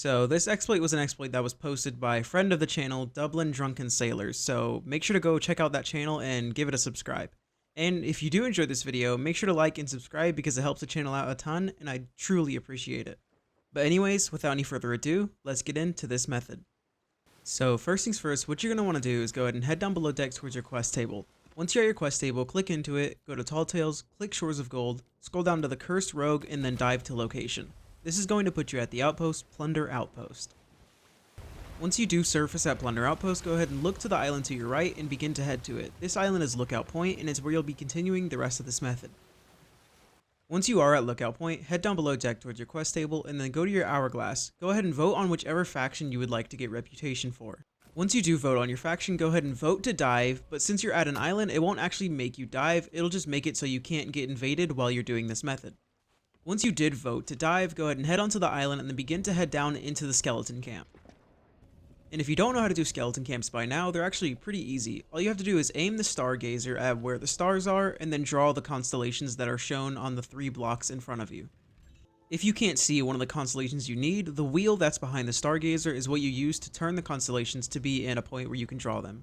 So this exploit was an exploit that was posted by a friend of the channel, Dublin Drunken Sailors, so make sure to go check out that channel and give it a subscribe. And if you do enjoy this video, make sure to like and subscribe because it helps the channel out a ton and I truly appreciate it. But anyways, without any further ado, let's get into this method. So first things first, what you're going to want to do is go ahead and head down below deck towards your quest table. Once you're at your quest table, click into it, go to Tall Tales, click Shores of Gold, scroll down to the Cursed Rogue, and then dive to Location. This is going to put you at the outpost, Plunder Outpost. Once you do surface at Plunder Outpost, go ahead and look to the island to your right and begin to head to it. This island is Lookout Point and is where you'll be continuing the rest of this method. Once you are at Lookout Point, head down below deck towards your quest table and then go to your Hourglass. Go ahead and vote on whichever faction you would like to get reputation for. Once you do vote on your faction, go ahead and vote to dive, but since you're at an island, it won't actually make you dive, it'll just make it so you can't get invaded while you're doing this method. Once you did vote to dive, go ahead and head onto the island and then begin to head down into the skeleton camp. And if you don't know how to do skeleton camps by now, they're actually pretty easy. All you have to do is aim the stargazer at where the stars are and then draw the constellations that are shown on the 3 blocks in front of you. If you can't see one of the constellations you need, the wheel that's behind the stargazer is what you use to turn the constellations to be in a point where you can draw them.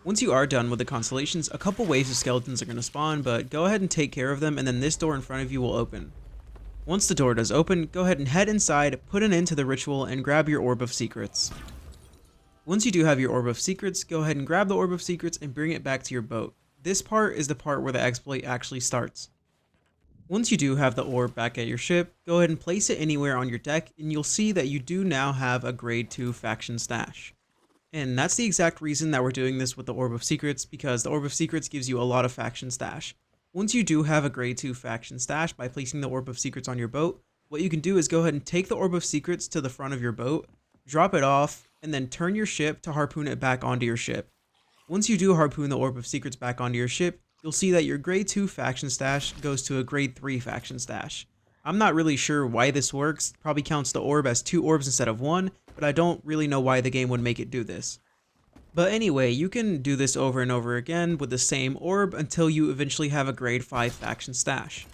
Once you are done with the constellations, a couple waves of skeletons are going to spawn, but go ahead and take care of them and then this door in front of you will open. Once the door does open, go ahead and head inside, put an end to the ritual, and grab your Orb of Secrets. Once you do have your Orb of Secrets, go ahead and grab the Orb of Secrets and bring it back to your boat. This part is the part where the exploit actually starts. Once you do have the orb back at your ship, go ahead and place it anywhere on your deck and you'll see that you do now have a grade 2 faction stash. And that's the exact reason that we're doing this with the Orb of Secrets, because the Orb of Secrets gives you a lot of faction stash. Once you do have a grade 2 faction stash by placing the Orb of Secrets on your boat, what you can do is go ahead and take the Orb of Secrets to the front of your boat, drop it off, and then turn your ship to harpoon it back onto your ship. Once you do harpoon the Orb of Secrets back onto your ship, you'll see that your grade 2 faction stash goes to a grade 3 faction stash. I'm not really sure why this works, probably counts the orb as 2 orbs instead of 1, but I don't really know why the game would make it do this. But anyway, you can do this over and over again with the same orb until you eventually have a grade 5 faction stash.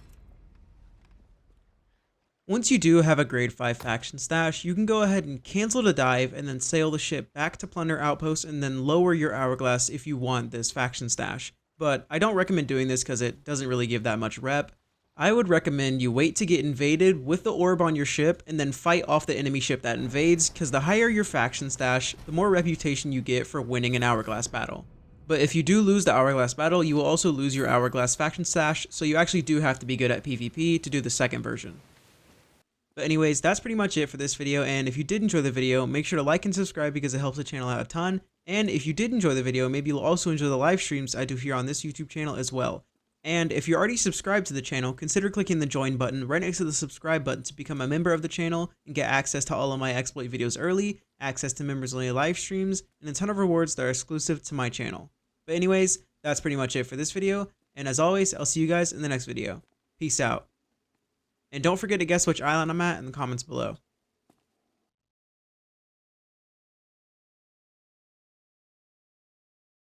Once you do have a grade 5 faction stash, you can go ahead and cancel the dive and then sail the ship back to Plunder Outpost and then lower your Hourglass if you want this faction stash. But I don't recommend doing this because it doesn't really give that much rep. I would recommend you wait to get invaded with the orb on your ship and then fight off the enemy ship that invades, because the higher your faction stash, the more reputation you get for winning an Hourglass battle. But if you do lose the Hourglass battle, you will also lose your Hourglass faction stash, so you actually do have to be good at PvP to do the second version. But anyways, that's pretty much it for this video, and if you did enjoy the video, make sure to like and subscribe because it helps the channel out a ton. And if you did enjoy the video, maybe you'll also enjoy the live streams I do here on this YouTube channel as well. And if you're already subscribed to the channel, consider clicking the join button right next to the subscribe button to become a member of the channel and get access to all of my exploit videos early, access to members only live streams, and a ton of rewards that are exclusive to my channel. But anyways, that's pretty much it for this video, and as always, I'll see you guys in the next video. Peace out. And don't forget to guess which island I'm at in the comments below.